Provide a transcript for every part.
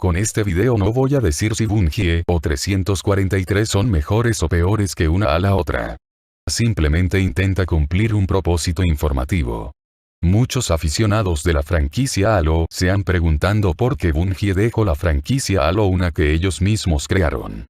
Con este video no voy a decir si Bungie o 343 son mejores o peores que una a la otra. Simplemente intenta cumplir un propósito informativo. Muchos aficionados de la franquicia Halo se han preguntando por qué Bungie dejó la franquicia Halo, una que ellos mismos crearon.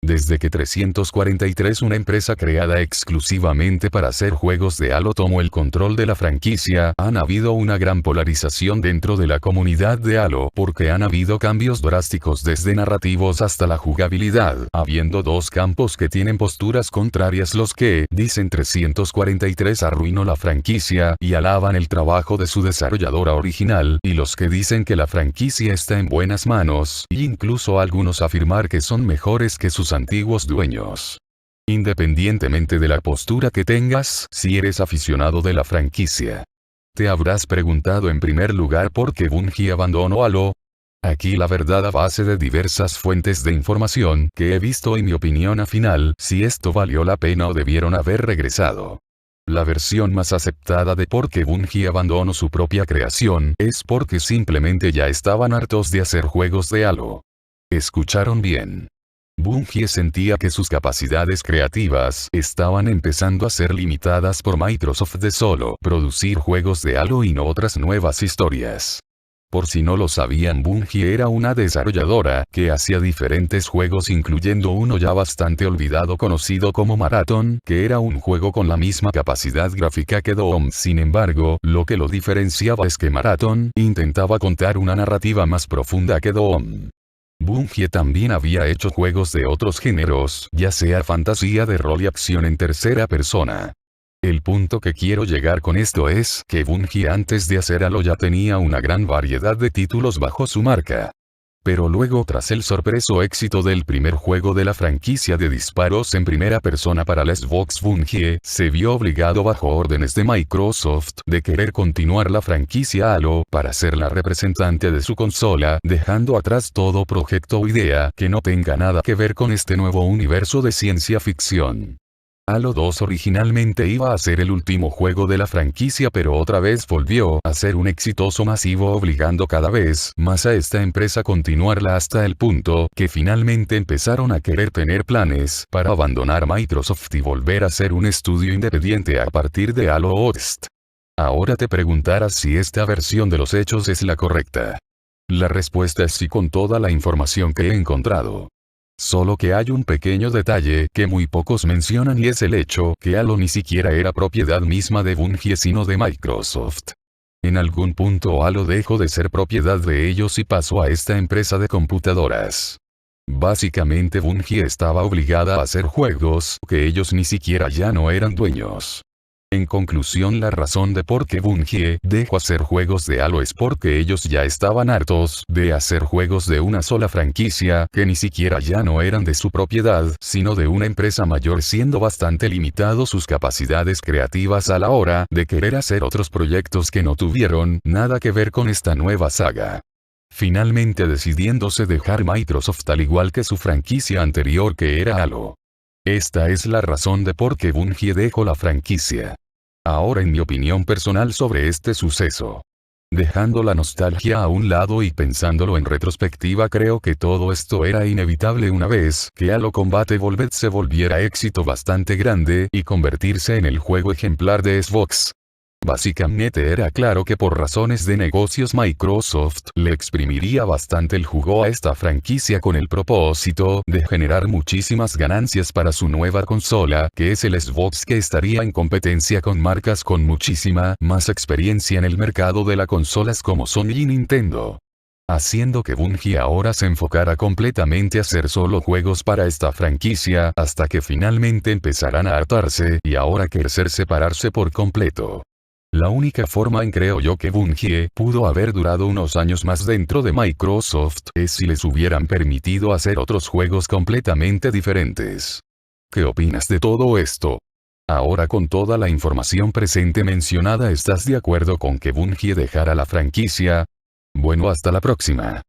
Desde que 343, una empresa creada exclusivamente para hacer juegos de Halo, tomó el control de la franquicia, han habido una gran polarización dentro de la comunidad de Halo porque han habido cambios drásticos desde narrativos hasta la jugabilidad, habiendo dos campos que tienen posturas contrarias: los que dicen 343 arruinó la franquicia y alaban el trabajo de su desarrolladora original, y los que dicen que la franquicia está en buenas manos, e incluso algunos afirmar que son mejores que sus antiguos dueños. Independientemente de la postura que tengas, si eres aficionado de la franquicia, te habrás preguntado en primer lugar por qué Bungie abandonó Halo. Aquí la verdad, a base de diversas fuentes de información que he visto, y mi opinión al final, si esto valió la pena o debieron haber regresado. La versión más aceptada de por qué Bungie abandonó su propia creación es porque simplemente ya estaban hartos de hacer juegos de Halo. ¿Escucharon bien? Bungie sentía que sus capacidades creativas estaban empezando a ser limitadas por Microsoft de solo producir juegos de Halo y no otras nuevas historias. Por si no lo sabían, Bungie era una desarrolladora que hacía diferentes juegos, incluyendo uno ya bastante olvidado conocido como Marathon, que era un juego con la misma capacidad gráfica que Doom. Sin embargo, lo que lo diferenciaba es que Marathon intentaba contar una narrativa más profunda que Doom. Bungie también había hecho juegos de otros géneros, ya sea fantasía, de rol y acción en tercera persona. El punto que quiero llegar con esto es que Bungie antes de hacer Halo ya tenía una gran variedad de títulos bajo su marca. Pero luego, tras el sorpreso éxito del primer juego de la franquicia de disparos en primera persona para la Xbox, Bungie se vio obligado bajo órdenes de Microsoft de querer continuar la franquicia Halo para ser la representante de su consola, dejando atrás todo proyecto o idea que no tenga nada que ver con este nuevo universo de ciencia ficción. Halo 2 originalmente iba a ser el último juego de la franquicia, pero otra vez volvió a ser un exitoso masivo, obligando cada vez más a esta empresa a continuarla, hasta el punto que finalmente empezaron a querer tener planes para abandonar Microsoft y volver a ser un estudio independiente a partir de Halo Host. Ahora te preguntarás si esta versión de los hechos es la correcta. La respuesta es sí, con toda la información que he encontrado. Solo que hay un pequeño detalle que muy pocos mencionan, y es el hecho que Halo ni siquiera era propiedad misma de Bungie sino de Microsoft. En algún punto Halo dejó de ser propiedad de ellos y pasó a esta empresa de computadoras. Básicamente Bungie estaba obligada a hacer juegos que ellos ni siquiera ya no eran dueños. En conclusión, la razón de por qué Bungie dejó hacer juegos de Halo es porque ellos ya estaban hartos de hacer juegos de una sola franquicia que ni siquiera ya no eran de su propiedad, sino de una empresa mayor, siendo bastante limitado sus capacidades creativas a la hora de querer hacer otros proyectos que no tuvieron nada que ver con esta nueva saga. Finalmente decidiéndose dejar Microsoft, al igual que su franquicia anterior que era Halo. Esta es la razón de por qué Bungie dejó la franquicia. Ahora, en mi opinión personal sobre este suceso, dejando la nostalgia a un lado y pensándolo en retrospectiva, creo que todo esto era inevitable una vez que Halo Combat Evolved se volviera éxito bastante grande y convertirse en el juego ejemplar de Xbox. Básicamente era claro que por razones de negocios Microsoft le exprimiría bastante el jugo a esta franquicia con el propósito de generar muchísimas ganancias para su nueva consola, que es el Xbox, que estaría en competencia con marcas con muchísima más experiencia en el mercado de las consolas como Sony y Nintendo. Haciendo que Bungie ahora se enfocara completamente a hacer solo juegos para esta franquicia, hasta que finalmente empezarán a hartarse y ahora querer separarse por completo. La única forma en creo yo que Bungie pudo haber durado unos años más dentro de Microsoft es si les hubieran permitido hacer otros juegos completamente diferentes. ¿Qué opinas de todo esto? Ahora, con toda la información presente mencionada, ¿estás de acuerdo con que Bungie dejara la franquicia? Bueno, hasta la próxima.